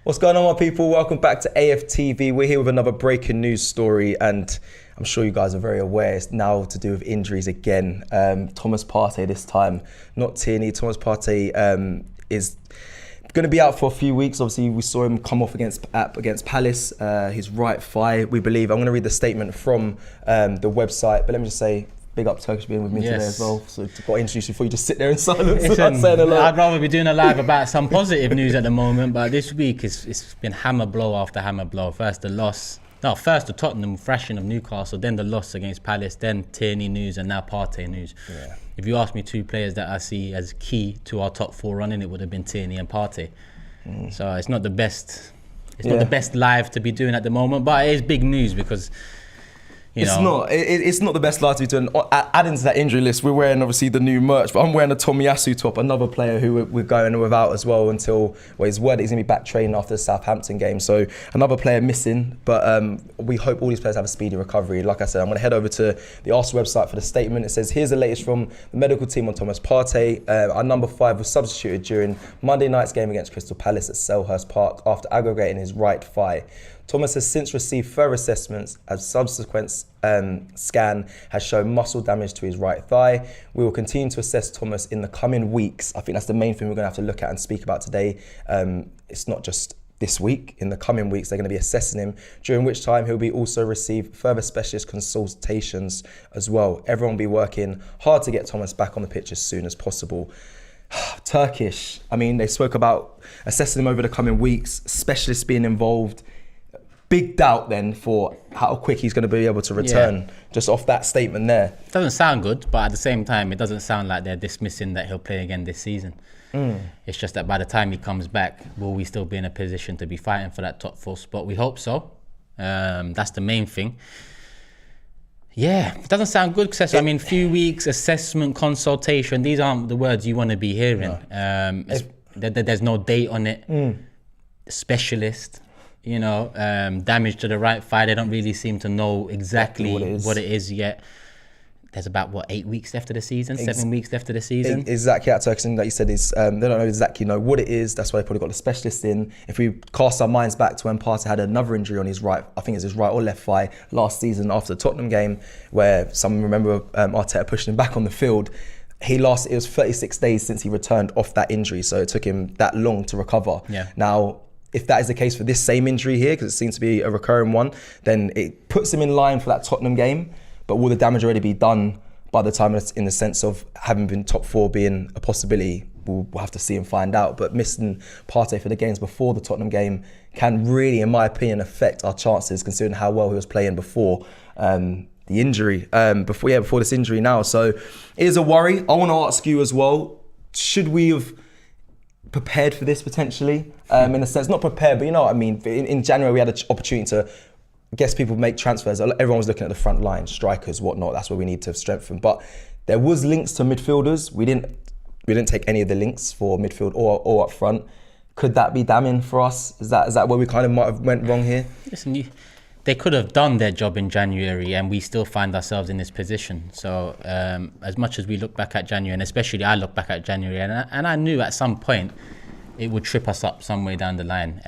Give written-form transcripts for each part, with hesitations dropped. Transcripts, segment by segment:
What's going on, my people? Welcome back to AFTV. We're here with another breaking news story, and I'm sure you guys are very aware it's now to do with injuries again. Thomas Partey this time, not Tierney. Thomas Partey is going to be out for a few weeks. Obviously, we saw him come off against Palace, his right thigh, we believe. I'm going to read the statement from the website, but let me just say, big up Turkish being with me today as well. So I've got to introduce you before you just sit there in silence without saying hello. I'd rather be doing a live about some positive news at the moment, but this week it's been hammer blow after hammer blow. First the Tottenham thrashing of Newcastle, then the loss against Palace, then Tierney news, and now Partey news. Yeah. If you ask me two players that I see as key to our top four running, it would have been Tierney and Partey. So it's not the best. It's not the best live to be doing at the moment, but it is big news because. It's not the best live to be doing. Adding to that injury list, we're wearing obviously the new merch, but I'm wearing a Tomiyasu top, another player who we're going without as well until, his word is going to be back training after the Southampton game. So another player missing, but we hope all these players have a speedy recovery. Like I said, I'm going to head over to the Arsenal website for the statement. It says, here's the latest from the medical team on Thomas Partey. Our number 5 was substituted during Monday night's game against Crystal Palace at Selhurst Park after aggravating his right thigh. Thomas has since received further assessments as subsequent scan has shown muscle damage to his right thigh. We will continue to assess Thomas in the coming weeks. I think that's the main thing we're going to have to look at and speak about today. It's not just this week. In the coming weeks, they're going to be assessing him, during which time he'll be also receive further specialist consultations as well. Everyone will be working hard to get Thomas back on the pitch as soon as possible. Turkish, they spoke about assessing him over the coming weeks, specialists being involved. Big doubt then for how quick he's going to be able to return, just off that statement there. It doesn't sound good, but at the same time, it doesn't sound like they're dismissing that he'll play again this season. It's just that by the time he comes back, will we still be in a position to be fighting for that top 4 spot? We hope so. That's the main thing. Yeah, it doesn't sound good, Cecil. Few weeks, assessment, consultation, these aren't the words you want to be hearing. No. There's no date on it. Specialist. Damage to the right thigh. They don't really seem to know exactly what it is yet. There's about 8 weeks left of the season, 7 weeks left of the season. Exactly, that Turkish thing that you said is they don't know exactly what it is. That's why they probably got the specialist in. If we cast our minds back to when Partey had another injury on his right, I think it's his right or left thigh last season after the Tottenham game, where some remember Arteta pushing him back on the field. It was 36 days since he returned off that injury, so it took him that long to recover. Yeah. Now, if that is the case for this same injury here, because it seems to be a recurring one, then it puts him in line for that Tottenham game. But will the damage already be done by the time it's in the sense of having been top 4 being a possibility? We'll have to see and find out. But missing Partey for the games before the Tottenham game can really, in my opinion, affect our chances, considering how well he was playing before the injury, before this injury now. So it is a worry. I want to ask you as well, should we have prepared for this potentially, in a sense, not prepared, but you know what I mean. In January, we had an opportunity to guess people make transfers. Everyone was looking at the front line, strikers, whatnot. That's where we need to strengthen. But there was links to midfielders. We didn't take any of the links for midfield or up front. Could that be damning for us? Is that where we kind of might have went wrong here? Listen, they could have done their job in January, and we still find ourselves in this position. So as much as we look back at January, and especially I look back at January, and I knew at some point it would trip us up some way down the line.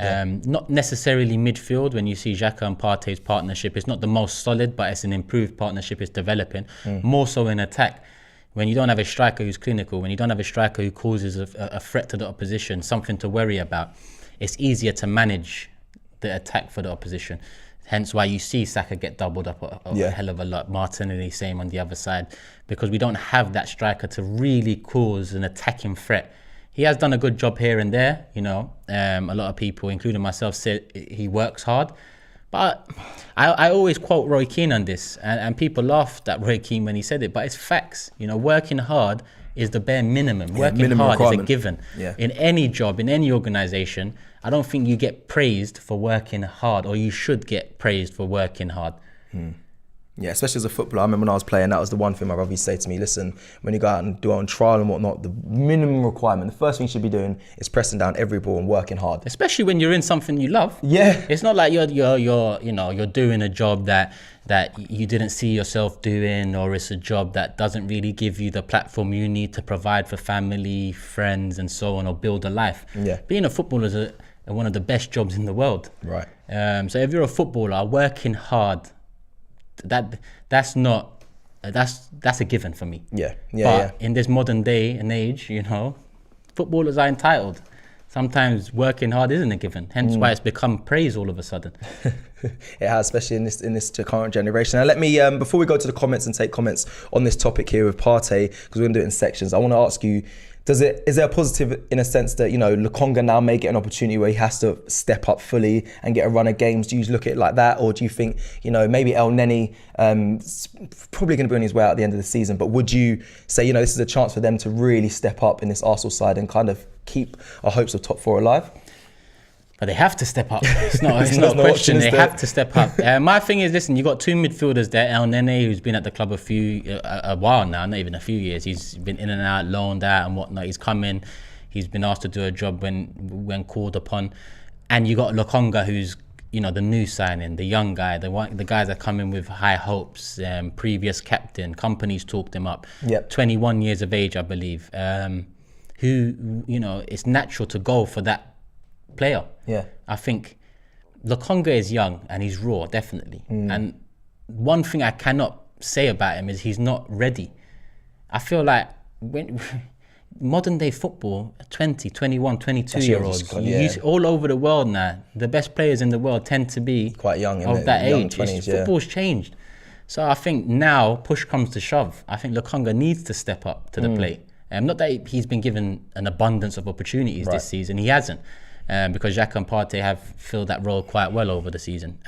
Not necessarily midfield. When you see Saka and Partey's partnership, it's not the most solid, but it's an improved partnership. It's developing. More so in attack. When you don't have a striker who's clinical, when you don't have a striker who causes a threat to the opposition, something to worry about, it's easier to manage the attack for the opposition. Hence why you see Saka get doubled up a hell of a lot. Martinelli, same on the other side, because we don't have that striker to really cause an attacking threat. He has done a good job here and there, a lot of people, including myself, said he works hard. But I always quote Roy Keane on this, and people laughed at Roy Keane when he said it, but it's facts. Working hard is the bare minimum. Working hard is a given. In any job, in any organisation, I don't think you get praised for working hard, or you should get praised for working hard. Yeah, especially as a footballer. I remember when I was playing, that was the one thing my brother used to say to me, listen, when you go out and do it on trial and whatnot, the minimum requirement, the first thing you should be doing is pressing down every ball and working hard. Especially when you're in something you love. Yeah. It's not like you're doing a job that you didn't see yourself doing, or it's a job that doesn't really give you the platform you need to provide for family, friends and so on, or build a life. Yeah. Being a footballer one of the best jobs in the world. Right. So if you're a footballer, working hard, that's a given for me. Yeah. But in this modern day and age, you know, footballers are entitled. Sometimes working hard isn't a given. Hence why it's become praise all of a sudden. It has, especially in this current generation. Now, let me before we go to the comments and take comments on this topic here with Partey, because we're gonna do it in sections. I want to ask you, is there a positive in a sense that, you know, Lokonga now may get an opportunity where he has to step up fully and get a run of games? Do you look at it like that, or do you think, you know, maybe El Neni probably going to be on his way out at the end of the season? But would you say, you know, this is a chance for them to really step up in this Arsenal side and kind of keep our hopes of top 4 alive? But they have to step up. It's not a question. They have to step up. My thing is, listen, you got 2 midfielders there. El Nene, who's been at the club a while now, not even a few years. He's been in and out, loaned out and whatnot. He's come in. He's been asked to do a job when called upon. And you got Lokonga, who's, you know, the new signing, the young guy, the guys that come in with high hopes. Previous captain, companies talked him up. Yep. 21 years of age, I believe. Who, you know, it's natural to go for that player. Yeah. I think Lokonga is young and he's raw, definitely. And one thing I cannot say about him is he's not ready. I feel like when modern day football, 20, 21, 22-year-olds, all over the world now, the best players in the world tend to be quite young, of that age. 20s, football's changed. So I think now, push comes to shove, I think Lokonga needs to step up to the plate. Not that he's been given an abundance of opportunities this season, he hasn't. Because Xhaka and Partey have filled that role quite well over the season.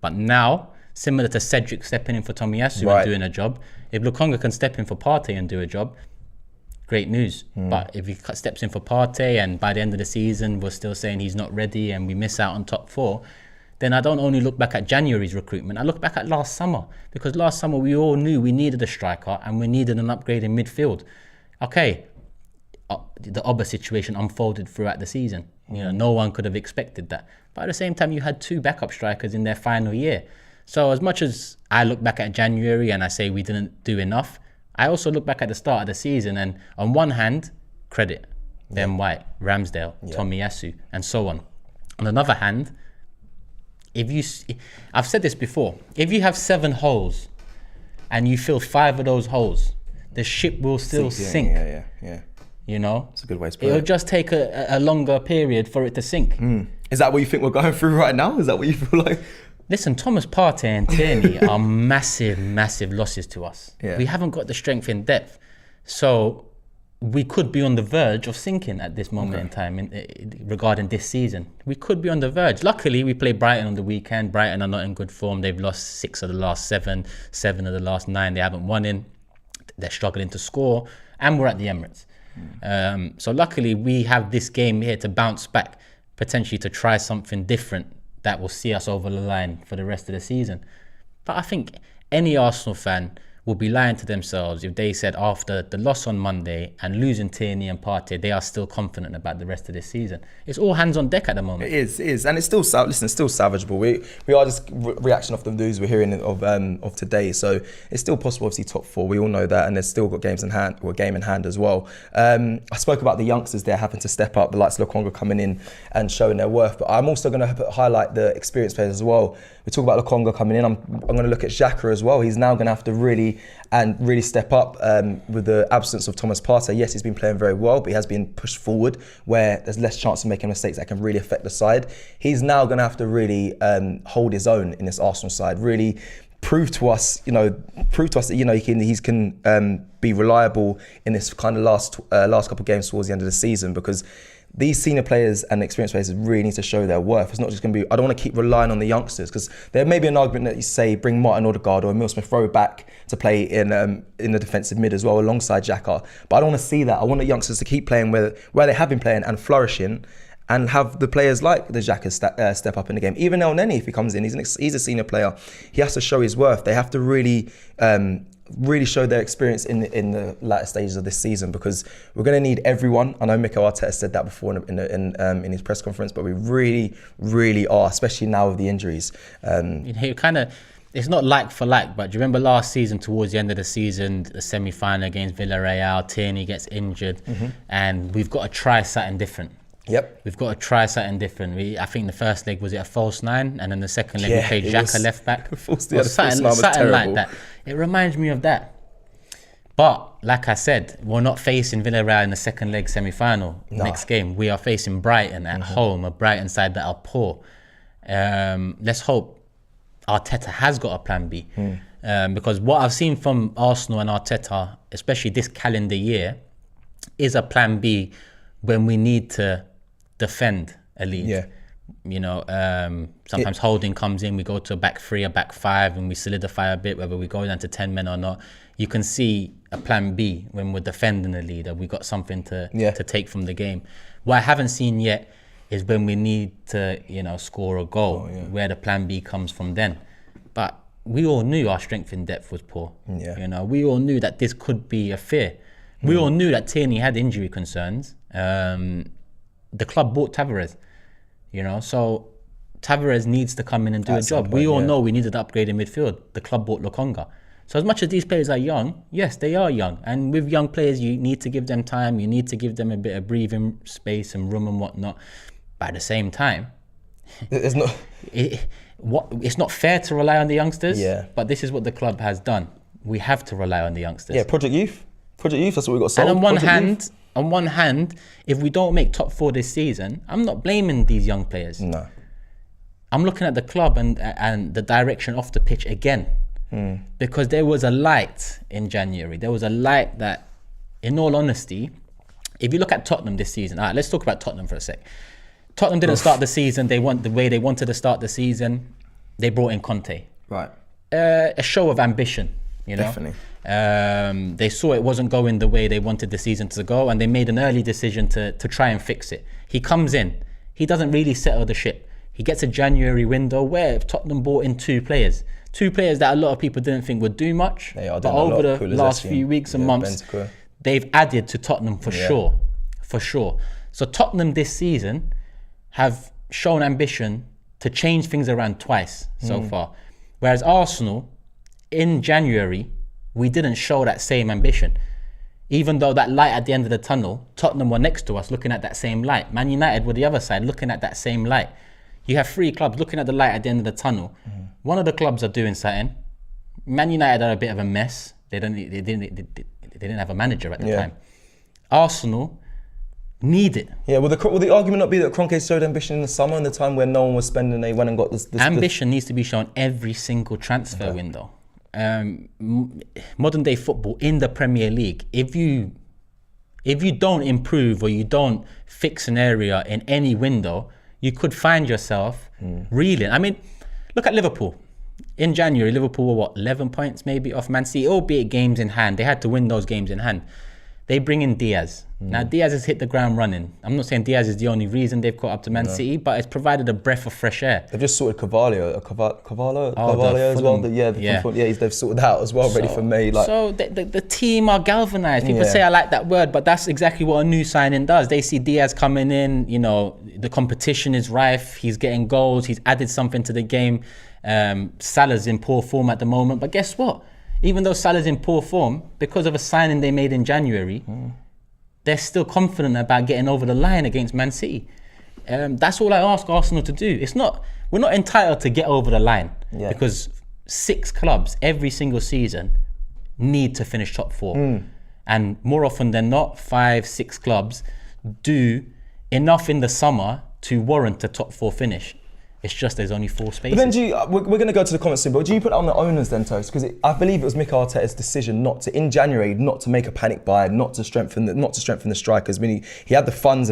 But now, similar to Cedric stepping in for Tomiyasu and doing a job, if Lokonga can step in for Partey and do a job, great news. But if he steps in for Partey and by the end of the season we're still saying he's not ready and we miss out on top 4, then I don't only look back at January's recruitment, I look back at last summer. Because last summer we all knew we needed a striker and we needed an upgrade in midfield. Okay, the Oba situation unfolded throughout the season. You know, no one could have expected that. But at the same time, you had 2 backup strikers in their final year. So as much as I look back at January and I say we didn't do enough, I also look back at the start of the season and on one hand, credit Ben White, Ramsdale, Tomiyasu, and so on. On another hand, I've said this before, if you have 7 holes and you fill 5 of those holes, the ship will still sink. Yeah. You know, it's a good way to put it. It'll just take a longer period for it to sink. Is that what you think we're going through right now? Is that what you feel like? Listen, Thomas Partey and Tierney are massive losses to us. Yeah. We haven't got the strength in depth. So we could be on the verge of sinking at this moment in time regarding this season. We could be on the verge. Luckily, we play Brighton on the weekend. Brighton are not in good form. They've lost 6 of the last 7, 7 of the last 9 they haven't won in. They're struggling to score. And we're at the Emirates. So luckily we have this game here to bounce back, potentially to try something different that will see us over the line for the rest of the season. But I think any Arsenal fan will be lying to themselves if they said after the loss on Monday and losing Tierney and Partey, they are still confident about the rest of this season. It's all hands on deck at the moment. It is, and it's still it's still salvageable. We are just reaction off the news we're hearing of today, so it's still possible. Obviously, top 4, we all know that, and there's still got games in hand, or a game in hand as well. I spoke about the youngsters there having to step up, the likes of Lokonga coming in and showing their worth, but I'm also going to highlight the experienced players as well. We talk about Lokonga coming in. I'm going to look at Xhaka as well. He's now going to have to really step up with the absence of Thomas Partey. Yes, he's been playing very well, but he has been pushed forward where there's less chance of making mistakes that can really affect the side. He's now going to have to really hold his own in this Arsenal side. Really prove to us that he can be reliable in this kind of last couple of games towards the end of the season, because these senior players and experienced players really need to show their worth. It's not just going to be, I don't want to keep relying on the youngsters, because there may be an argument that you say bring Martin Odegaard or Emile Smith-Rowe back to play in the defensive mid as well alongside Xhaka. But I don't want to see that. I want the youngsters to keep playing where they have been playing and flourishing, and have the players like the Xhaka step up in the game. Even El Neni, if he comes in, he's a senior player. He has to show his worth. They have to really show their experience in the latter stages of this season, because we're going to need everyone. I know Mikel Arteta said that before in his press conference, but we really are, especially now with the injuries. It's not like for like, but do you remember last season, towards the end of the season, the semi-final against Villarreal, Tierney gets injured, and we've got to try something different. Yep. We've got to try something different. I think the first leg was it a false 9, and then the second leg we played Xhaka left back. Something like that. It reminds me of that. But like I said, we're not facing Villarreal in the second leg semi-final next game. We are facing Brighton at home, a Brighton side that are poor. Let's hope Arteta has got a plan B. Because what I've seen from Arsenal and Arteta, especially this calendar year, is a plan B when we need to defend a lead. Yeah. You know, sometimes Holding comes in, we go to a back 3, a back 5, and we solidify a bit, whether we go down to 10 men or not. You can see a plan B when we're defending the lead, that we got something to take from the game. What I haven't seen yet is when we need to, you know, score a goal, where the plan B comes from then. But we all knew our strength in depth was poor. Yeah. You know, we all knew that this could be a fear. We all knew that Tierney had injury concerns. The club bought Tavares, you know, so Tavares needs to come in and do a job. We all know we needed to upgrade in midfield. The club bought Kroenke. So as much as these players are young, yes, they are young. And with young players, you need to give them time. You need to give them a bit of breathing space and room and whatnot. But at the same time, it's not fair to rely on the youngsters. Yeah. But this is what the club has done. We have to rely on the youngsters. Yeah, Project Youth, that's what we got sold. And on one hand, if we don't make top 4 this season, I'm not blaming these young players. No. I'm looking at the club and the direction off the pitch again. Because there was a light in January. There was a light that, in all honesty, if you look at Tottenham this season, all right, let's talk about Tottenham for a sec. Tottenham didn't start the season the way they wanted to start the season. They brought in Conte. Right. A show of ambition, you know. Definitely. They saw it wasn't going the way they wanted the season to go, and they made an early decision to try and fix it. He comes in. He doesn't really settle the ship. He gets a January window where Tottenham bought in 2 players. 2 players that a lot of people didn't think would do much. But over the last few weeks and months, they've added to Tottenham for sure. For sure. So Tottenham this season have shown ambition to change things around twice so far. Whereas Arsenal, in January, we didn't show that same ambition. Even though that light at the end of the tunnel, Tottenham were next to us looking at that same light. Man United were the other side looking at that same light. You have 3 clubs looking at the light at the end of the tunnel. One of the clubs are doing something. Man United are a bit of a mess. They didn't have a manager at the time. Arsenal need it. Yeah, will the argument not be that Kroenke showed ambition in the summer, in the time when no one was spending, they went and got this ambition needs to be shown every single transfer window. Modern day football in the Premier League, if you don't improve or you don't fix an area in any window, you could find yourself reeling. I mean, look at Liverpool. In January, Liverpool were 11 points maybe off Man City, albeit games in hand. They had to win those games in hand. They bring in Diaz. Now, Diaz has hit the ground running. I'm not saying Diaz is the only reason they've caught up to Man City, but it's provided a breath of fresh air. They've just sorted Carvalho as well. They've sorted that out as well, ready for May. So the team are galvanised. People say I like that word, but that's exactly what a new signing does. They see Diaz coming in, you know, the competition is rife. He's getting goals. He's added something to the game. Salah's in poor form at the moment, but guess what? Even though Salah's in poor form, because of a signing they made in January, they're still confident about getting over the line against Man City. That's all I ask Arsenal to do. We're not entitled to get over the line because 6 clubs every single season need to finish top 4. And more often than not, 5, 6 clubs do enough in the summer to warrant a top 4 finish. It's just there's only 4 spaces. But then we're going to go to the comments soon, but do you put it on the owners then, Toast? Because I believe it was Mikel Arteta's decision in January, not to make a panic buy, not to strengthen the strikers. I mean, he had the funds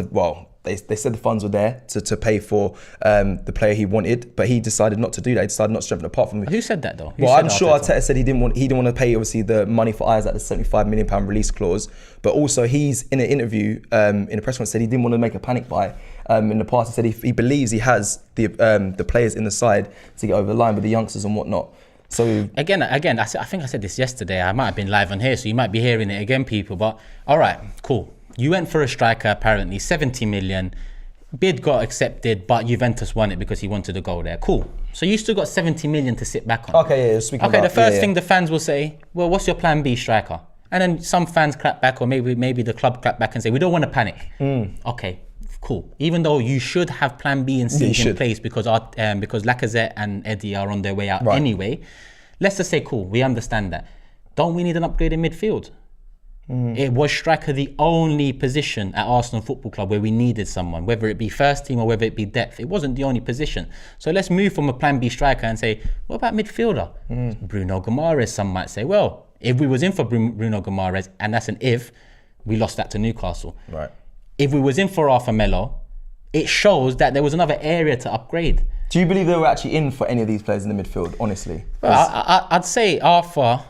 they said the funds were there to pay for the player he wanted, but he decided not to do that. He decided not to strengthen apart from. Who said that though? I'm sure Arteta said he didn't want to pay obviously the money for Isaac, the £75 million release clause, but also he's in an interview in a press conference said he didn't want to make a panic buy. In the past, he said he believes he has the players in the side to get over the line with the youngsters and whatnot. So again, I think I said this yesterday. I might have been live on here, so you might be hearing it again, people. But all right, cool. You went for a striker, apparently 70 million. Bid got accepted, but Juventus won it because he wanted to go there. Cool. So you still got 70 million to sit back on. Okay, yeah. The first thing the fans will say, well, what's your plan B striker? And then some fans clap back, or maybe the club clap back and say, we don't want to panic. Okay. Cool. Even though you should have plan B and C in place because Lacazette and Eddie are on their way out anyway. Let's just say, cool, we understand that. Don't we need an upgrade in midfield? It was striker the only position at Arsenal Football Club where we needed someone, whether it be first team or whether it be depth. It wasn't the only position. So let's move from a plan B striker and say, what about midfielder? Bruno Guimaraes, some might say. Well, if we was in for Bruno Guimaraes, and that's an if, we lost that to Newcastle. Right. If we was in for Arthur Melo, it shows that there was another area to upgrade. Do you believe they were actually in for any of these players in the midfield, honestly? Well, I'd say Arthur,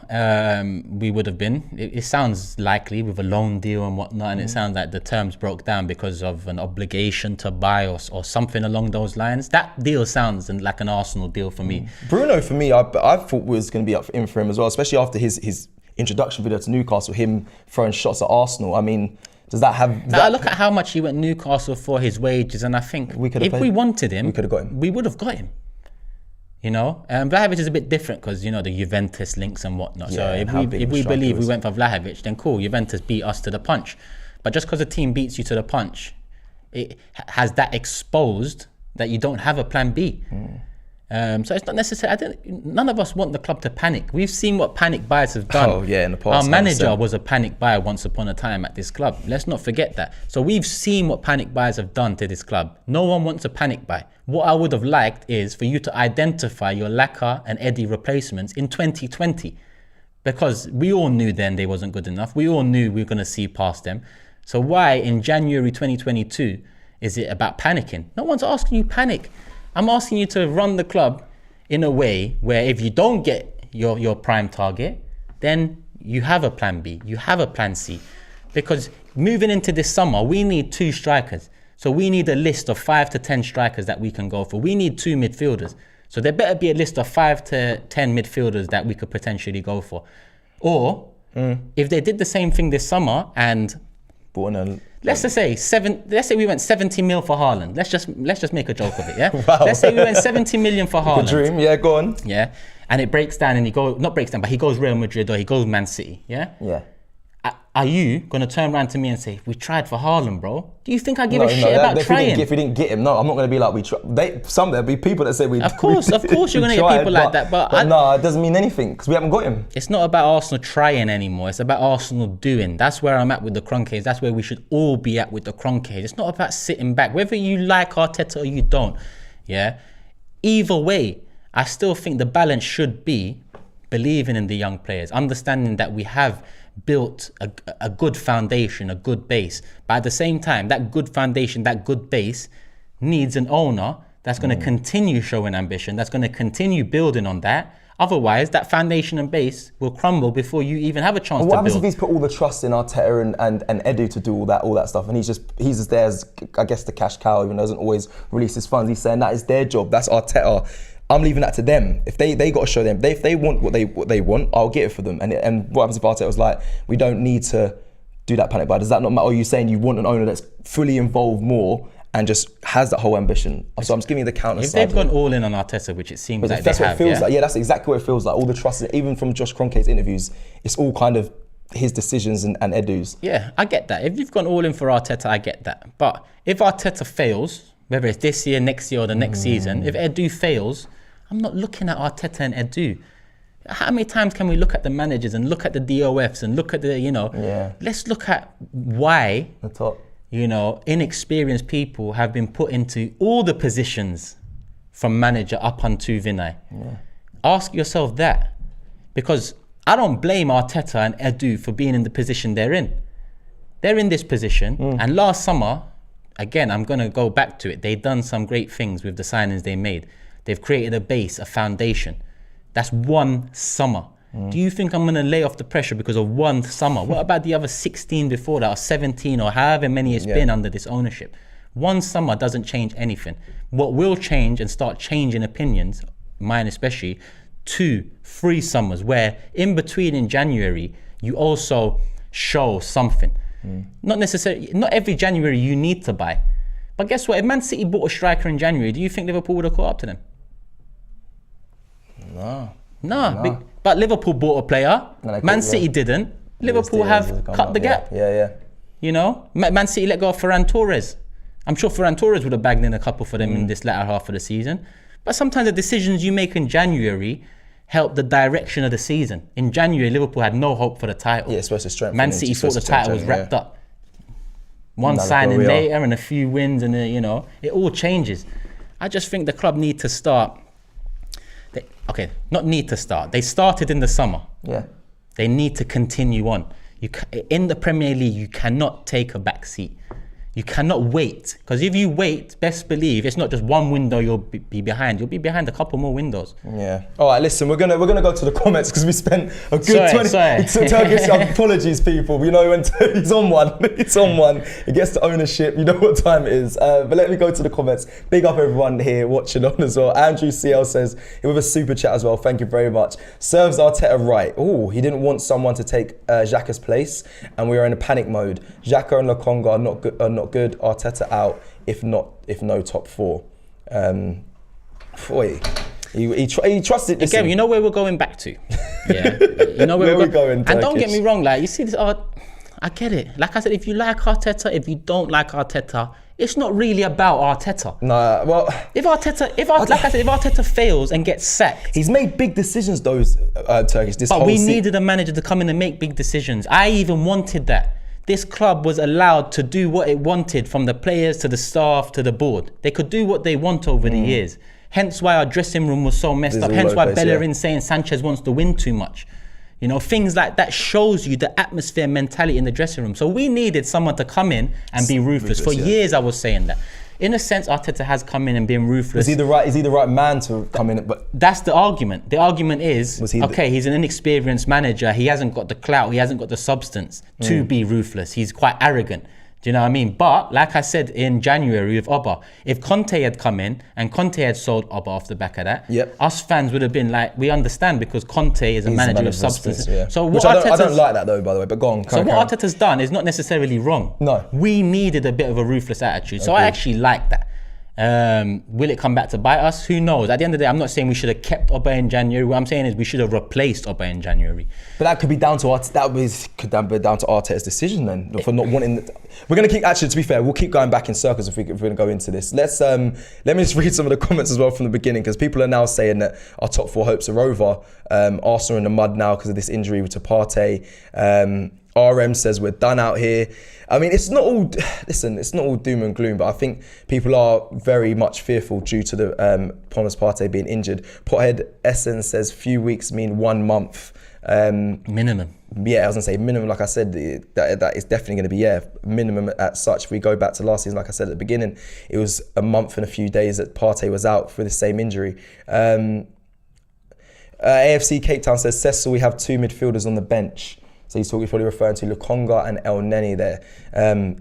we would have been. It sounds likely with a loan deal and whatnot, and it sounds like the terms broke down because of an obligation to buy or something along those lines. That deal sounds like an Arsenal deal for me. Bruno, for me, I thought was going to be up in for him as well, especially after his introduction video to Newcastle, him throwing shots at Arsenal. I mean, does that have... Now, look at how much he went Newcastle for his wages, and I think if we wanted him, we could have got him. We would have got him. You know, Vlahovic is a bit different because, you know, the Juventus links and whatnot. Yeah, so if we believe we went for Vlahovic, then cool, Juventus beat us to the punch. But just because a team beats you to the punch, it has that exposed that you don't have a plan B. So it's not necessary. None of us want the club to panic. We've seen what panic buyers have done. Oh yeah, in the past. Our manager was a panic buyer once upon a time at this club. Let's not forget that. So we've seen what panic buyers have done to this club. No one wants a panic buy. What I would have liked is for you to identify your Laka and Eddie replacements in 2020, because we all knew then they wasn't good enough. We all knew we were going to see past them. So why in January 2022 is it about panicking? No one's asking you panic. I'm asking you to run the club in a way where if you don't get your prime target, then you have a plan B, you have a plan C. Because moving into this summer, we need 2 strikers. So we need a list of 5 to 10 strikers that we can go for. We need 2 midfielders. So there better be a list of 5 to 10 midfielders that we could potentially go for. Or if they did the same thing this summer and let's just say let's say we went 70 mil for Haaland. Let's just make a joke of it, yeah? Wow. Let's say we went 70 million for Haaland. The dream, yeah, go on. Yeah. And it breaks down and he goes Real Madrid or he goes Man City, yeah? Yeah. Are you going to turn around to me and say, we tried for Haaland, bro? Do you think I give a shit about trying? If we didn't get him, no, I'm not going to be like, we tried. There'll be people that say we Of course, you're going to get people like that. But no, it doesn't mean anything because we haven't got him. It's not about Arsenal trying anymore. It's about Arsenal doing. That's where I'm at with the Kroenkes. That's where we should all be at with the Kroenkes. It's not about sitting back. Whether you like Arteta or you don't, yeah? Either way, I still think the balance should be believing in the young players, understanding that we have built a good foundation, a good base. But at the same time, that good foundation, that good base needs an owner that's going to continue showing ambition, that's going to continue building on that. Otherwise, that foundation and base will crumble before you even have a chance to build. What happens if he's put all the trust in Arteta and Edu to do all that stuff, and he's just there as, I guess, the cash cow, even though he doesn't always release his funds. He's saying that is their job, that's Arteta. I'm leaving that to them. If they got to show them, if they want what they want, I'll get it for them. And what happens if Arteta was like, we don't need to do that panic buy? Does that not matter? Or are you saying you want an owner that's fully involved more and just has that whole ambition? So I'm just giving you the counter side. If they've gone all in on Arteta, which it seems like that's they what have, it feels like. Yeah, that's exactly what it feels like. All the trust, even from Josh Kroenke's interviews, it's all kind of his decisions and Edu's. Yeah, I get that. If you've gone all in for Arteta, I get that. But if Arteta fails, whether it's this year, next year, or the next season, if Edu fails, I'm not looking at Arteta and Edu. How many times can we look at the managers and look at the DOFs and look at the, let's look at why, the top, inexperienced people have been put into all the positions from manager up onto Vinay. Yeah. Ask yourself that, because I don't blame Arteta and Edu for being in the position they're in. They're in this position, and last summer, again, I'm going to go back to it, they've done some great things with the signings they made. They've created a base, a foundation. That's one summer. Do you think I'm going to lay off the pressure because of one summer? What about the other 16 before that, or 17, or however many it's been under this ownership? One summer doesn't change anything. What will change and start changing opinions, mine especially, 2, 3 summers, where in between in January, you also show something. Not necessarily, not every January you need to buy. But guess what? If Man City bought a striker in January, do you think Liverpool would have caught up to them? No. But Liverpool bought a player. Man City didn't. Liverpool have cut the gap. Yeah. Man City let go of Ferran Torres. I'm sure Ferran Torres would have bagged in a couple for them in this latter half of the season. But sometimes the decisions you make in January help the direction of the season. In January, Liverpool had no hope for the title. Yeah, it's supposed to strengthen. Man City thought the title was wrapped up. One signing later and a few wins, and you know, it all changes. I just think the club need to start. Not need to start. They started in the summer. Yeah. They need to continue on. In the Premier League, you cannot take a back seat. You cannot wait, because if you wait, best believe it's not just one window you'll be behind. You'll be behind a couple more windows. Yeah. All right. Listen, we're gonna go to the comments because we spent a good 20. Turkish, apologies, people. You know when he's on one, it's on one. He gets the ownership. You know what time it is. But let me go to the comments. Big up everyone here watching on as well. Andrew CL says with a super chat as well. Thank you very much. Serves Arteta right. Oh, he didn't want someone to take Xhaka's place, and we are in a panic mode. Xhaka and Lokonga are not good. Arteta out if no top 4. He trusted this. Again, you know where we're going back to. Yeah, you know where we're going. And don't get me wrong, like you see this. I get it. Like I said, if you like Arteta, if you don't like Arteta, it's not really about Arteta. Nah, well, if Arteta fails and gets sacked, he's made big decisions. Those Turkish. But we needed a manager to come in and make big decisions. I even wanted that. This club was allowed to do what it wanted, from the players to the staff to the board. They could do what they want over the years. Hence why our dressing room was so messed up. Hence why Bellerin's saying Sanchez wants to win too much. You know, things like that shows you the atmosphere, mentality in the dressing room. So we needed someone to come in and be ruthless. For years I was saying that. In a sense, Arteta has come in and been ruthless. Is he the right man to come in? But that's the argument. The argument is, he's an inexperienced manager. He hasn't got the clout. He hasn't got the substance to be ruthless. He's quite arrogant. Do you know what I mean? But like I said in January with Oba, if Conte had come in and Conte had sold Oba off the back of that, us fans would have been like, we understand, because Conte is a manager of substance. So what I don't like that though, by the way. But go on. So what Arteta's done is not necessarily wrong. No. We needed a bit of a ruthless attitude. So I actually like that. Will it come back to bite us? Who knows? At the end of the day, I'm not saying we should have kept Oba in January. What I'm saying is we should have replaced Oba in January. But that could be down to Arteta's decision then, for not wanting. We're gonna keep. Actually, to be fair, we'll keep going back in circles if we're gonna go into this. Let me just read some of the comments as well from the beginning, because people are now saying that our top 4 hopes are over. Arsenal in the mud now because of this injury to Partey. RM says we're done out here. I mean, it's not all doom and gloom, but I think people are very much fearful due to the Thomas Partey being injured. Pothead Essen says few weeks mean 1 month. Minimum. Yeah, I was gonna say minimum. Like I said, that is definitely gonna be minimum at such. If we go back to last season, like I said at the beginning, it was a month and a few days that Partey was out for the same injury. AFC Cape Town says Cecil, we have 2 midfielders on the bench. So he's probably referring to Lokonga and El Neni there.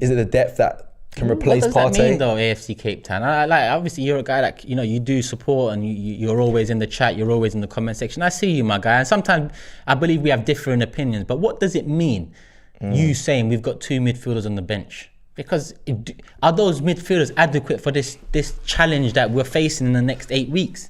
Is it the depth that can replace Partey? What does that mean though, AFC Cape Town? Obviously you're a guy that, you know, you do support, and you're always in the chat, you're always in the comment section. I see you, my guy. And sometimes I believe we have different opinions, but what does it mean, you saying we've got 2 midfielders on the bench? Because are those midfielders adequate for this challenge that we're facing in the next 8 weeks?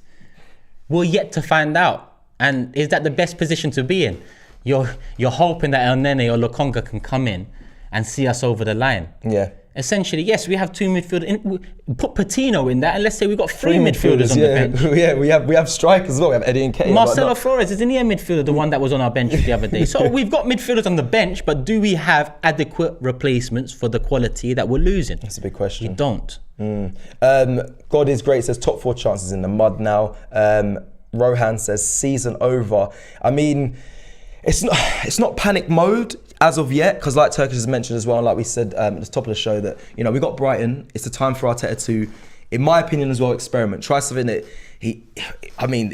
We're yet to find out. And is that the best position to be in? You're hoping that El Nene or Lokonga can come in and see us over the line. Yeah. Essentially, yes, we have 2 midfielders. Put Patino in that, and let's say we've got 3 midfielders on the bench. Yeah, we have strikers as well. We have Eddie and Kane. Marcelo Flores, isn't he a midfielder, the one that was on our bench the other day? So we've got midfielders on the bench, but do we have adequate replacements for the quality that we're losing? That's a big question. You don't. God is great says top 4 chances in the mud now. Rohan says season over. I mean, it's not panic mode as of yet, because like Turkish has mentioned as well, and like we said at the top of the show, that, you know, we got Brighton. It's the time for Arteta to, in my opinion as well, experiment. Try something that he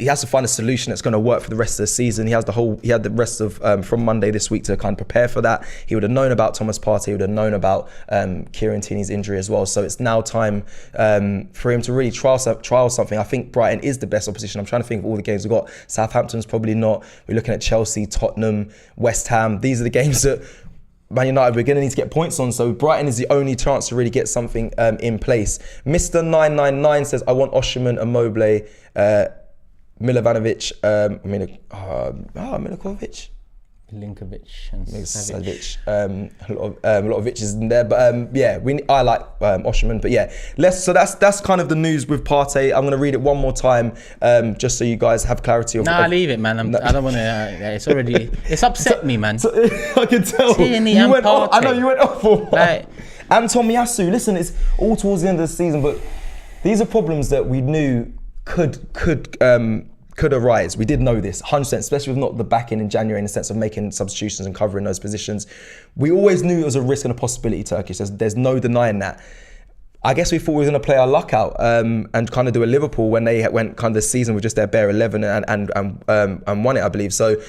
has to find a solution that's going to work for the rest of the season. He had the rest of from Monday this week to kind of prepare for that. He would have known about Thomas Partey. He would have known about Kieran Tierney's injury as well. So it's now time for him to really trial something. I think Brighton is the best opposition. I'm trying to think of all the games we've got. Southampton's probably not. We're looking at Chelsea, Tottenham, West Ham. These are the games that Man United, we're going to need to get points on. So Brighton is the only chance to really get something in place. Mr. 999 says, I want Osimhen, Immobile, Milovanovic, Milakovic. Milinkovic and Savic. A lot of Viches in there, but I like Osherman. But yeah, so that's kind of the news with Partey. I'm gonna read it one more time, just so you guys have clarity. Leave it, man. I don't want to. It's upset me, man. So, I can tell. You went off. I know you went off for one. And Tomiyasu. Listen, it's all towards the end of the season, but these are problems that we knew could arise. We did know this, 100%, especially with not the backing in January in the sense of making substitutions and covering those positions. We always knew it was a risk and a possibility, Turkish. There's no denying that. I guess we thought we were going to play our luck out and kind of do a Liverpool when they went kind of the season with just their bare 11 and won it, I believe. So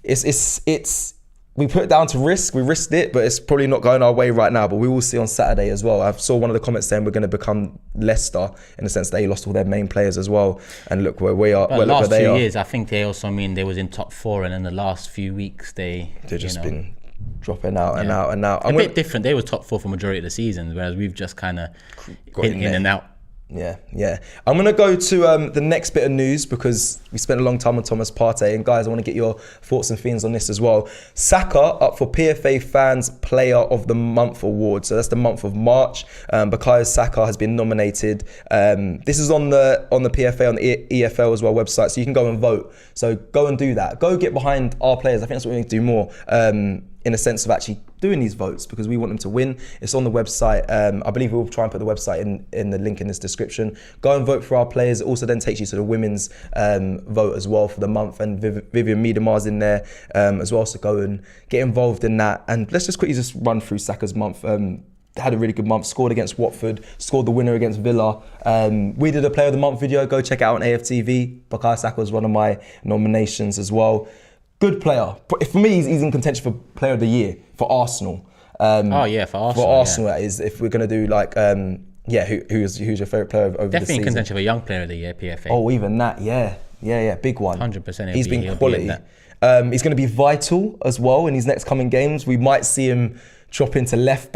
it's we put it down to risk. We risked it, but it's probably not going our way right now. But we will see on Saturday as well. I saw one of the comments saying we're going to become Leicester in the sense that they lost all their main players as well. And look where we are. But the last 2 years, I think they also mean they was in top 4, and in the last few weeks they've just been dropping out and out. A bit different. They were top 4 for majority of the season, whereas we've just kind of been in and out. Yeah. I'm going to go to the next bit of news because we spent a long time on Thomas Partey. And guys, I want to get your thoughts and feelings on this as well. Saka up for PFA Fans Player of the Month award. So that's the month of March. Bukayo Saka has been nominated. This is on the PFA, on the EFL as well website. So you can go and vote. So go and do that. Go get behind our players. I think that's what we need to do more. In a sense of actually doing these votes because we want them to win. It's on the website. I believe we'll try and put the website in the link in this description. Go and vote for our players. It also then takes you to the women's vote as well for the month, and Vivian Miedemar's in there as well. So go and get involved in that. And let's just quickly just run through Saka's month. Had a really good month, scored against Watford, scored the winner against Villa. We did a Player of the Month video. Go check it out on AFTV. Bukayo Saka was one of my nominations as well. Good player. For me, he's in contention for Player of the Year for Arsenal. For Arsenal. For Arsenal, that is. If we're going to do like, who's your favourite player over the season? Definitely in contention for Young Player of the Year, PFA. Oh, even that, yeah, big one. 100%. He's been quality. He's going to be vital as well in his next coming games. We might see him drop into left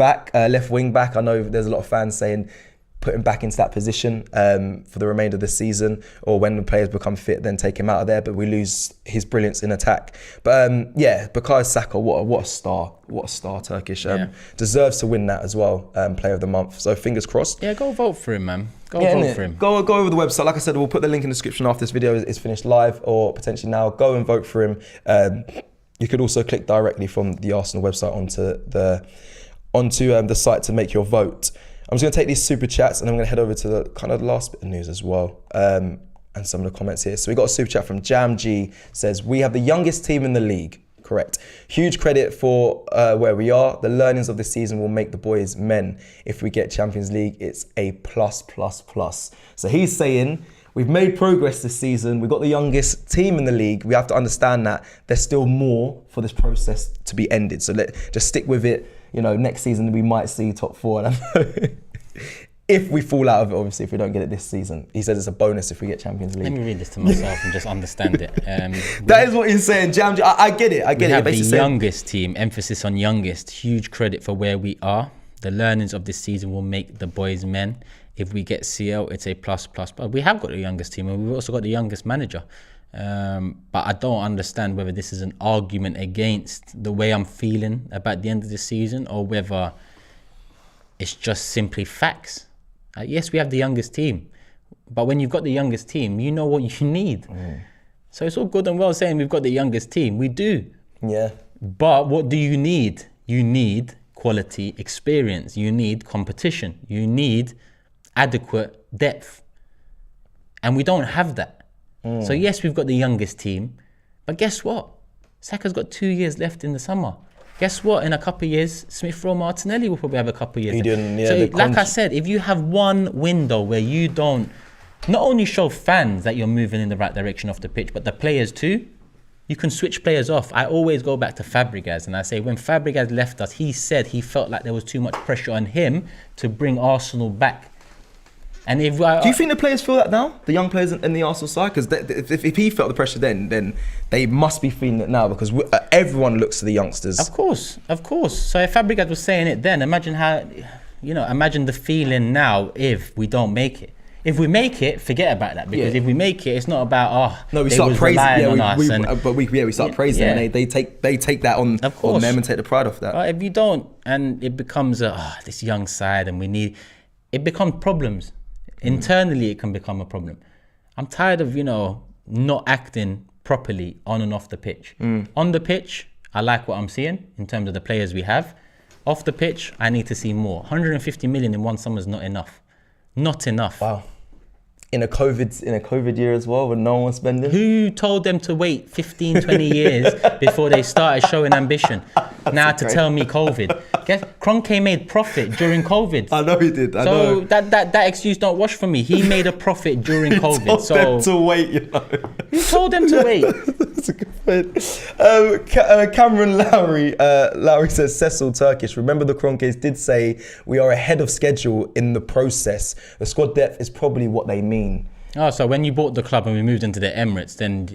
wing back. I know there's a lot of fans saying put him back into that position for the remainder of the season, or when the players become fit, then take him out of there. But we lose his brilliance in attack. But Bukayo Saka, what a star, Turkish. Deserves to win that as well, Player of the Month. So fingers crossed. Yeah, go vote for him, man. Vote for him. Go over the website. Like I said, we'll put the link in the description after this video is finished live, or potentially now. Go and vote for him. You could also click directly from the Arsenal website onto the site to make your vote. I'm just going to take these super chats and I'm going to head over to the kind of the last bit of news as well, and some of the comments here. So we got a super chat from Jam G, says, we have the youngest team in the league. Correct. Huge credit for where we are. The learnings of this season will make the boys men. If we get Champions League, it's a plus. So he's saying, we've made progress this season. We've got the youngest team in the league. We have to understand that there's still more for this process to be ended. So just stick with it. Next season we might see top 4. And I know if we fall out of it, obviously, if we don't get it this season. He says it's a bonus if we get Champions League. Let me read this to myself and just understand it. That is what he's saying, Jam. I get it. We have the youngest team, emphasis on youngest. Huge credit for where we are. The learnings of this season will make the boys men. If we get CL, it's a plus. But we have got the youngest team, and we've also got the youngest manager. But I don't understand whether this is an argument against the way I'm feeling about the end of the season, or whether it's just simply facts. Yes, we have the youngest team, but when you've got the youngest team, you know what you need. So it's all good and well saying we've got the youngest team. We do. Yeah. But what do you need? You need quality experience. You need competition. You need adequate depth. And we don't have that. So yes, we've got the youngest team, but guess what? Saka's got 2 years left in the summer. Guess what? In a couple of years, Smith Rowe Martinelli will probably have a couple of years. So like I said, if you have one window where you don't not only show fans that you're moving in the right direction off the pitch, but the players too, you can switch players off. I always go back to Fabregas, and I say when Fabregas left us, he said he felt like there was too much pressure on him to bring Arsenal back. And do you think the players feel that now? The young players in the Arsenal side? Because if he felt the pressure then they must be feeling it now, because everyone looks to the youngsters. Of course. So if Fabregas was saying it then, imagine how, imagine the feeling now if we don't make it. If we make it, forget about that, because if we make it, it's not about no, we they start was praising. relying Yeah, on us. we start praising them, and they take that on them and take the pride off that. But if you don't, and it becomes this young side, and it becomes problems. Internally, it can become a problem. I'm tired of not acting properly on and off the pitch. On the pitch, I like what I'm seeing in terms of the players we have. Off the pitch, I need to see more. 150 million in one summer is not enough. Not enough. Wow. In a COVID year as well, when no one was spending. Who told them to wait 15, 20 years before they started showing ambition? Now to tell me COVID. Guess Kroenke made profit during COVID. I know he did. I so know. that excuse don't wash for me. He made a profit during COVID. Told them to wait, Who told them to wait? That's a good point. Cameron Lowry says, Cecil, Turkish. Remember the Kroenkes did say we are ahead of schedule in the process. The squad depth is probably what they mean. Oh, so when you bought the club and we moved into the Emirates, then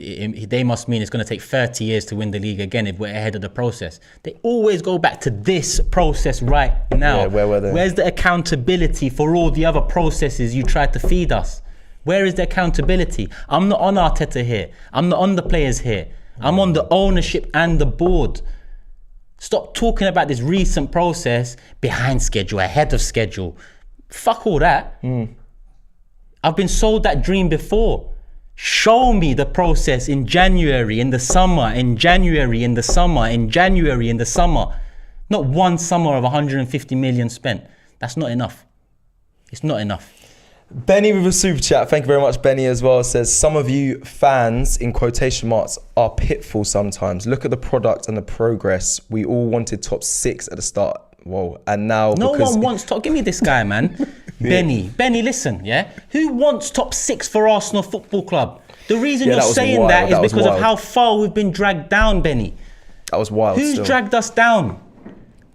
they must mean it's going to take 30 years to win the league again if we're ahead of the process. They always go back to this process right now. Yeah, where were they? Where's the accountability for all the other processes you tried to feed us? Where is the accountability? I'm not on Arteta here. I'm not on the players here. I'm on the ownership and the board. Stop talking about this recent process, behind schedule, ahead of schedule. Fuck all that. I've been sold that dream before. Show me the process in January, in the summer, in January, in the summer, in January, in the summer. Not one summer of 150 million spent. That's not enough. It's not enough. Benny with a super chat, thank you very much, Benny, as well, says, some of you fans, in quotation marks, are pitful sometimes. Look at the product and the progress. We all wanted top 6 at the start. Whoa, and now no one wants top. Give me this guy, man. Benny, listen, yeah? Who wants top 6 for Arsenal Football Club? The reason you're saying wild. that is because wild. of how far we've been dragged down, Benny. That was wild. Who's dragged us down?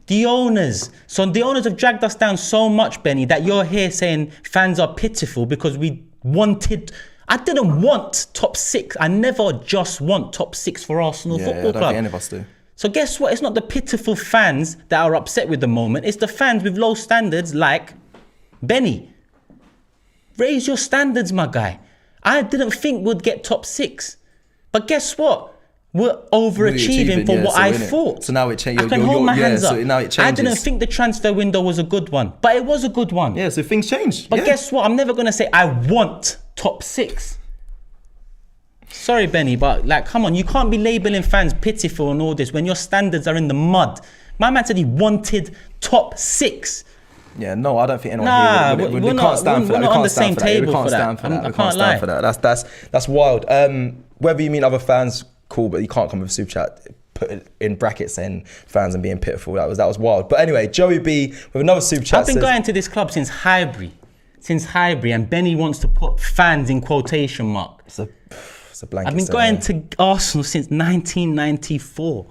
The owners. So the owners have dragged us down so much, Benny, that you're here saying fans are pitiful because we wanted... I didn't want top 6. I never just want top 6 for Arsenal Football I don't Club. think any of us do. So guess what? It's not the pitiful fans that are upset with the moment. It's the fans with low standards like Benny. Raise your standards, my guy. I didn't think we'd get top 6. But guess what? We're overachieving for what I thought. So now it changes. I can hold my hands up. So now it changes. I didn't think the transfer window was a good one. But it was a good one. Yeah, so things change. But guess what? I'm never going to say I want top 6. Sorry, Benny, but come on, you can't be labelling fans pitiful and all this when your standards are in the mud. My man said he wanted top 6. Yeah, no, I don't think anyone here we can't stand for that. We're not on the same table for that. I can't lie. That's wild. Whether you mean other fans, cool, but you can't come with a super chat, put it in brackets saying fans and being pitiful. That was wild. But anyway, Joey B with another super chat. I've been going to this club since Highbury, and Benny wants to put fans in quotation mark. It's a blanket. I've been going to Arsenal since 1994,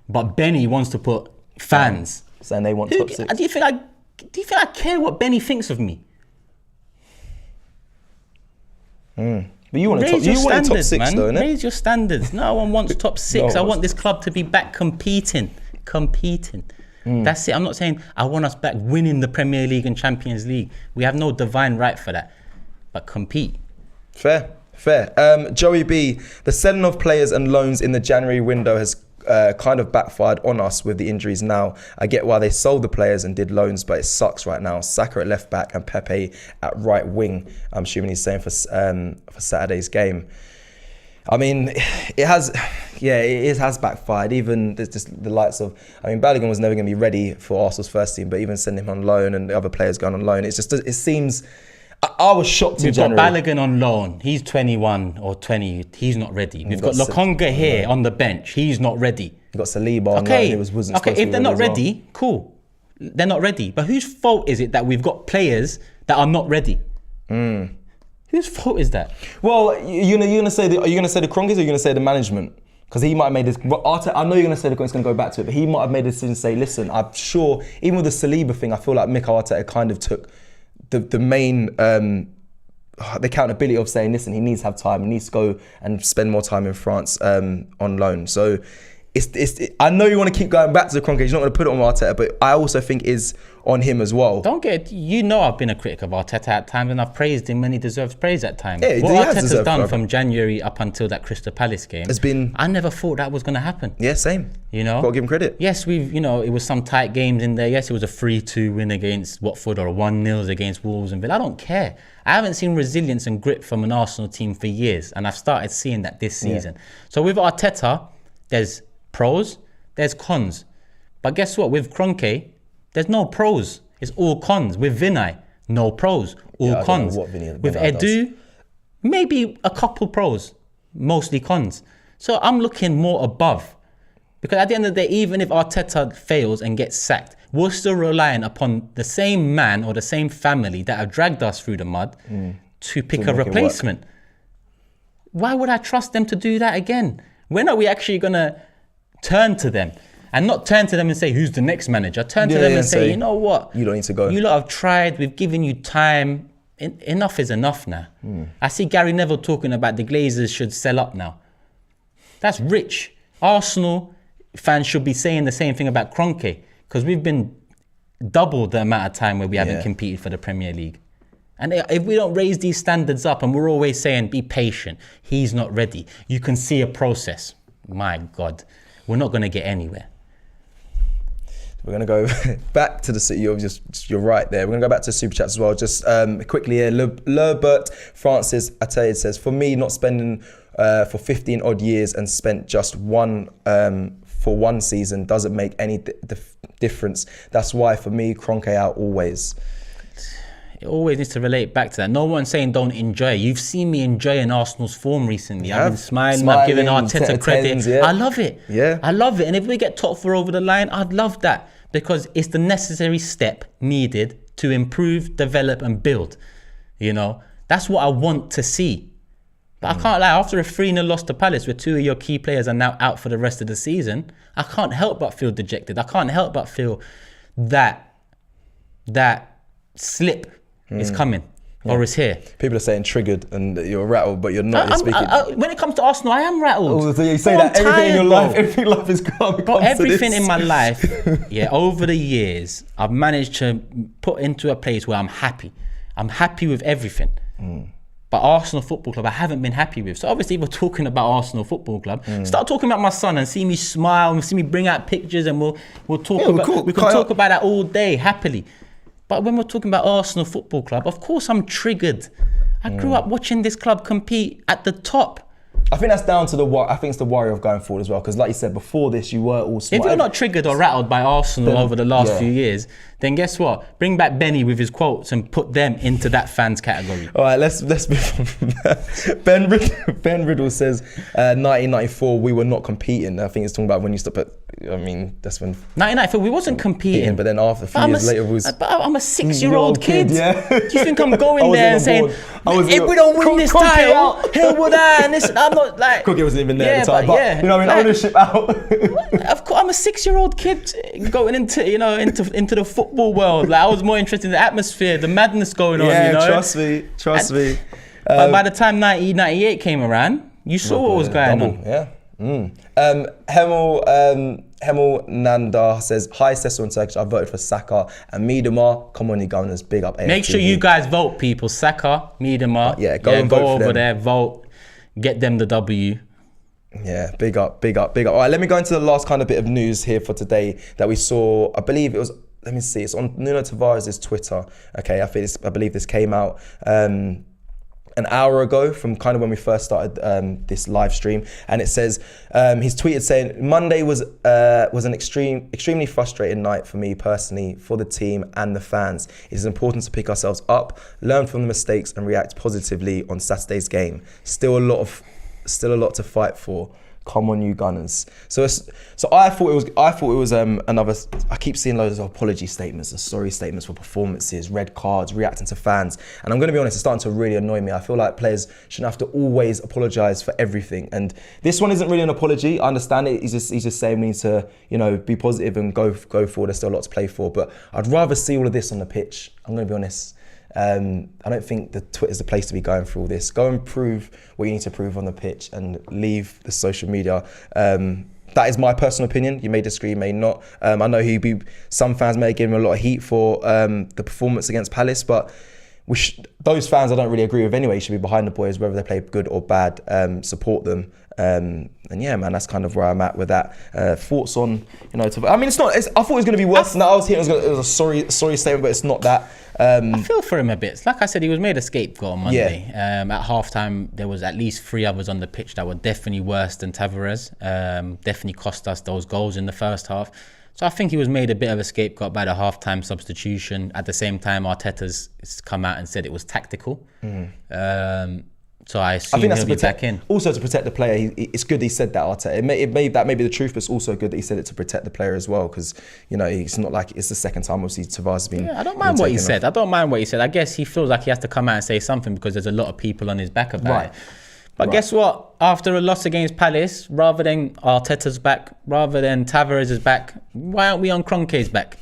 but Benny wants to put fans. Saying they want top 6. Do you think I care what Benny thinks of me? But you want Raise your top 6, man. though, innit? Raise your standards. No one wants top 6. I want this club to be back competing. That's it. I'm not saying I want us back winning the Premier League and Champions League. We have no divine right for that. But compete. Fair. Joey B, the selling of players and loans in the January window has kind of backfired on us with the injuries now. I get why they sold the players and did loans, but it sucks right now. Saka at left back and Pepe at right wing. I'm assuming he's saying for Saturday's game. I mean, it has backfired. Even there's just the likes of, Balogun was never going to be ready for Arsenal's first team, but even sending him on loan and the other players going on loan, it seems. I was shocked in January. We've got Balogun on loan. He's 21 or 20. He's not ready. We've got Kroenke here on the bench. He's not ready. You've got Saliba on loan. Okay, if they're not ready, cool. They're not ready. But whose fault is it that we've got players that are not ready? Whose fault is that? Well, are you going to say the Kroenkes, or are you going to say the management? Because he might have made this. I know you're going to say it's going to go back to it, but he might have made a decision to say, listen, I'm sure, even with the Saliba thing, I feel like Mikel Arteta kind of took the main the accountability of saying, listen, he needs to have time, he needs to go and spend more time in France on loan. So I know you want to keep going back to the Kroenke, you're not going to put it on Arteta, but I also think is on him as well. Don't get, I've been a critic of Arteta at times, and I've praised him when he deserves praise at times. Yeah, what he has Arteta's deserved done forever. from January up until that Crystal Palace game Has been, I never thought that was going to happen. yeah, same. Gotta give him credit. Yes, it was some tight games in there. Yes, it was a 3-2 win against Watford or a 1-0 against Wolves and Villa. I don't care. I haven't seen resilience and grit from an Arsenal team for years, and I've started seeing that this season. So with Arteta, there's pros, there's cons. But guess what? With Kroenke, there's no pros. It's all cons. With Vinay, no pros, all cons. With Edu, maybe a couple pros, mostly cons. So I'm looking more above. Because at the end of the day, even if Arteta fails and gets sacked, we're still relying upon the same man or the same family that have dragged us through the mud to pick a replacement. Why would I trust them to do that again? When are we actually going to turn to them? And not turn to them and say, who's the next manager? Turn to them and say, you know what? You don't need to go. You lot have tried. We've given you time. Enough is enough now. I see Gary Neville talking about the Glazers should sell up now. That's rich. Arsenal fans should be saying the same thing about Kroenke, because we've been double the amount of time where we haven't competed for the Premier League. And if we don't raise these standards up, and we're always saying, be patient, he's not ready, you can see a process. My God, we're not going to get anywhere. We're going to go back to the city. You're right there. We're going to go back to Super Chats as well. Just quickly here. Lebert Francis Atay says, for me, not spending for 15 odd years and spent just one for one season doesn't make any difference. That's why, for me, Kroenke out always. It always needs to relate back to that. No one's saying don't enjoy. You've seen me enjoying Arsenal's form recently. I've been smiling, I've given Arteta credit. I love it. Yeah. I love it. And if we get top 4 over the line, I'd love that, because it's the necessary step needed to improve, develop and build. That's what I want to see. But I can't lie, after a 3-0 loss to Palace, where 2 of your key players are now out for the rest of the season, I can't help but feel dejected. I can't help but feel that slip is coming or is here. People are saying triggered and you're rattled, but you're not. When it comes to Arsenal, I am rattled. Oh, so you say that everything in your life, everything in life is gone. Everything in my life, over the years, I've managed to put into a place where I'm happy. I'm happy with everything. But Arsenal Football Club, I haven't been happy with. So obviously, we're talking about Arsenal Football Club. Start talking about my son and see me smile and see me bring out pictures, and we'll talk about. We can talk about that all day happily. But when we're talking about Arsenal Football Club, of course I'm triggered. I grew up watching this club compete at the top. I think that's down to I think it's the worry of going forward as well. Because like you said, before this, you were all smart. If you're not triggered or rattled by Arsenal over the last few years, then guess what? Bring back Benny with his quotes and put them into that fans category. All right, let's move on from that. Ben Riddle says, 1994, we were not competing. I think it's talking about when you stopped at, that's when... 1994, we wasn't competing. But then after, a few years later, we was... But I'm a 6-year-old kid. Do you think I'm going there and saying, if we don't win this title, here would I? And this, I'm not like... Kroenke wasn't even there at the time, but ownership out. Of course, I'm a 6-year-old kid going into the football world. Like, I was more interested in the atmosphere, the madness going on. Trust me. But by the time 1998 came around, you saw what was going on. Yeah. Hemel Nanda says, hi Cecil and Turkish, I voted for Saka and Miedema. Come on, you Gunners, big up AFTV. Make sure you guys vote, people. Saka, Miedema. Go over there, vote, get them the W. Yeah, big up. All right, let me go into the last kind of bit of news here for today that we saw. I believe it was, let me see, it's on Nuno Tavares' Twitter. Okay, I believe this came out an hour ago from kind of when we first started this live stream, and it says he's tweeted saying, Monday was an extremely frustrating night for me personally, for the team and the fans. It is important to pick ourselves up, learn from the mistakes and react positively on Saturday's game. Still a lot to fight for. Come on, you Gunners. So I thought it was another. I keep seeing loads of apology statements, sorry statements for performances, red cards, reacting to fans, and I'm going to be honest, it's starting to really annoy me. I feel like players shouldn't have to always apologise for everything, and this one isn't really an apology. I understand it. He's just saying we need to be positive and go forward. There's still a lot to play for, but I'd rather see all of this on the pitch. I'm going to be honest. I don't think the Twitter's the place to be going through all this. Go and prove what you need to prove on the pitch and leave the social media that is my personal opinion. You may disagree, you may not. I know some fans may give him a lot of heat for the performance against Palace, but those fans I don't really agree with anyway. You should be behind the boys, whether they play good or bad, support them. And yeah, man, that's kind of where I'm at with that. Thoughts on, I mean, it's not. I thought it was going to be worse than that. I was hearing it was a sorry statement, but it's not that. I feel for him a bit. Like I said, he was made a scapegoat on Monday. At halftime, there was at least 3 others on the pitch that were definitely worse than Tavares. Definitely cost us those goals in the first half. So I think he was made a bit of a scapegoat by the halftime substitution. At the same time, Arteta's come out and said it was tactical. So I assume he'll be back in. Also to protect the player, it's good he said that, Arteta. That may be the truth, but it's also good that he said it to protect the player as well, because it's not like it's the second time obviously Tavares has been. Yeah, I don't mind what he said. I guess he feels like he has to come out and say something because there's a lot of people on his back about it. But guess what? After a loss against Palace, rather than Arteta's back, rather than Tavares' back, why aren't we on Kroenke's back?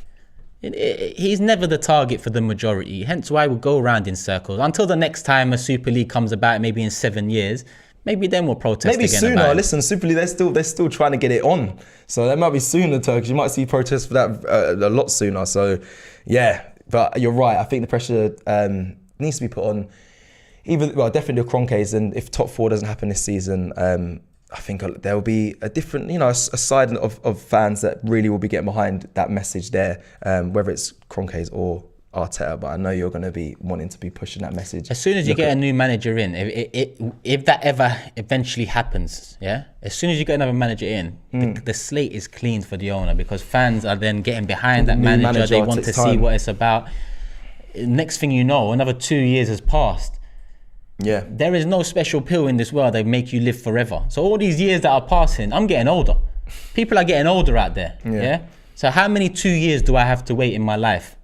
He's never the target for the majority, hence why we'll go around in circles until the next time a Super League comes about, maybe in 7 years. Maybe then we'll protest maybe again. Maybe sooner. About Listen, Super League, they're still trying to get it on, so that might be sooner. Turkish, you might see protests for that a lot sooner. So yeah, but you're right. I think the pressure needs to be put on. Definitely the Kroenkes, and if top 4 doesn't happen this season, I think there will be a different, a side of fans that really will be getting behind that message there, whether it's Kroenkes or Arteta. But I know you're going to be wanting to be pushing that message. As soon as you get a new manager in, if that ever eventually happens, as soon as you get another manager in, the slate is cleaned for the owner, because fans are then getting behind that manager. They want to see what it's about. Next thing you know, another 2 years has passed. Yeah. There is no special pill in this world that make you live forever. So all these years that are passing, I'm getting older. People are getting older out there. Yeah. So how many 2 years do I have to wait in my life?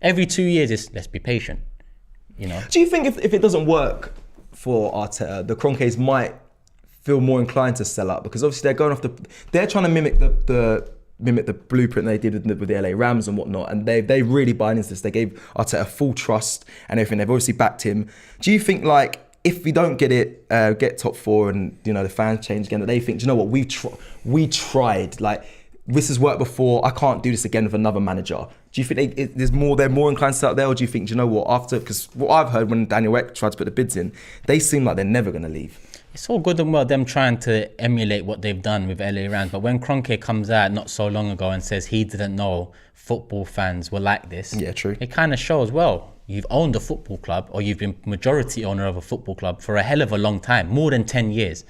Every 2 years let's be patient. Do you think if it doesn't work for Arteta, the Kroenkes might feel more inclined to sell out? Because obviously they're trying to mimic the blueprint they did with the LA Rams and whatnot, and they really buy into this. They gave Arteta full trust and everything. They've obviously backed him. Do you think, like, if we don't get top 4 and the fans change again, that they think, do you know what, we tried, like, this has worked before, I can't do this again with another manager? Do you think they're more inclined to sell out there, or do you think, do you know what, because what I've heard when Daniel Ek tried to put the bids in, they seem like they're never going to leave? It's all good and well them trying to emulate what they've done with LA Rams, but when Kroenke comes out not so long ago and says he didn't know football fans were like this, true. It kind of shows, well, you've owned a football club, or you've been majority owner of a football club for a hell of a long time, more than 10 years.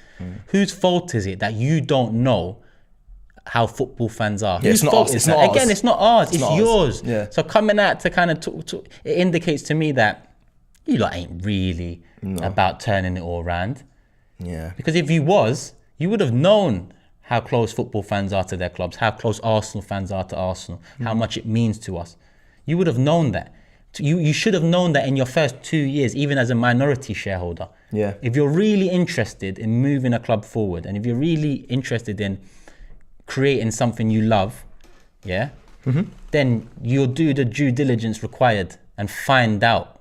Whose fault is it that you don't know how football fans are? It's not us. It's not ours. Again, it's not ours. It's yours. Yeah. So coming out to kind of talk, it indicates to me that you lot ain't really about turning it all around. Yeah. Because if you was, you would have known how close football fans are to their clubs, how close Arsenal fans are to Arsenal, how much it means to us. You would have known that. You should have known that in your first 2 years, even as a minority shareholder. Yeah. If you're really interested in moving a club forward, and if you're really interested in creating something you love, then you'll do the due diligence required and find out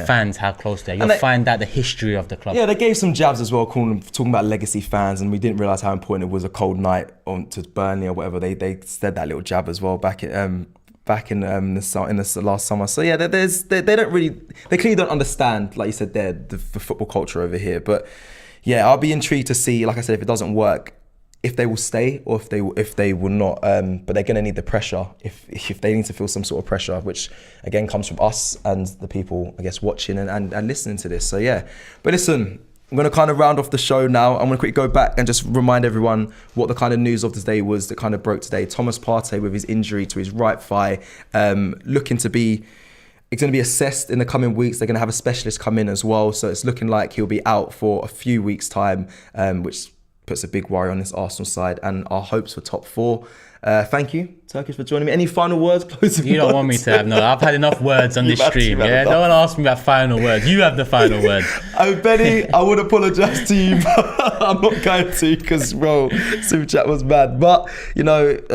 fans how close they are. You'll find out the history of the club. Yeah, they gave some jabs as well, talking about legacy fans, and we didn't realise how important it was a cold night on to Burnley or whatever. They said that little jab as well back in the last summer. So yeah, they clearly don't understand, like you said there, the football culture over here. But yeah, I'll be intrigued to see, like I said, if it doesn't work, if they will stay or if they will not. But they're going to need the pressure if they need to feel some sort of pressure, which again comes from us and the people, I guess, watching and listening to this. So yeah, but listen, I'm going to kind of round off the show now. I'm going to quickly go back and just remind everyone what the kind of news of today was that kind of broke today. Thomas Partey, with his injury to his right thigh, it's going to be assessed in the coming weeks. They're going to have a specialist come in as well. So it's looking like he'll be out for a few weeks' time, which puts a big worry on this Arsenal side and our hopes for top 4. Thank you, Turkish, for joining me. Any final words? You don't want me to have no. I've had enough words on this stream. Yeah, no one asked me about final words. You have the final words. Oh, Benny, I would apologise to you, but I'm not going to because, bro, Super Chat was bad. But a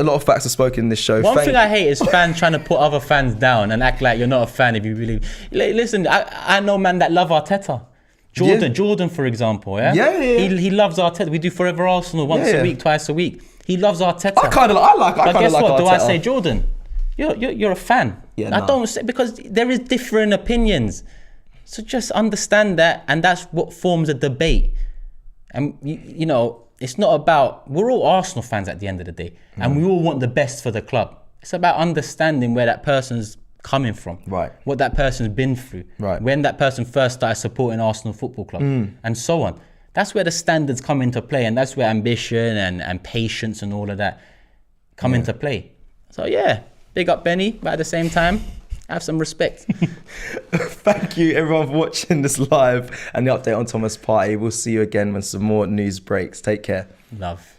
lot of facts are spoken in this show. One thing I hate is fans trying to put other fans down and act like you're not a fan if you really listen. I know man that love Arteta. Jordan, for example, yeah? Yeah. He loves Arteta. We do Forever Arsenal once a week, twice a week. He loves Arteta. I kind of like But guess what? Arteta. Do I say Jordan? You're a fan. Yeah, I no. don't say, because there is different opinions. So just understand that, and that's what forms a debate. And you know, it's not about, we're all Arsenal fans at the end of the day, and we all want the best for the club. It's about understanding where that person's coming from, Right. what that person's been through, Right. when that person first started supporting Arsenal Football Club, and so on. That's where the standards come into play, and that's where ambition and patience and all of that come into play. So yeah, big up Benny, but at the same time, have some respect. Thank you everyone for watching this live and the update on Thomas Partey. We'll see you again when some more news breaks. Take care. Love.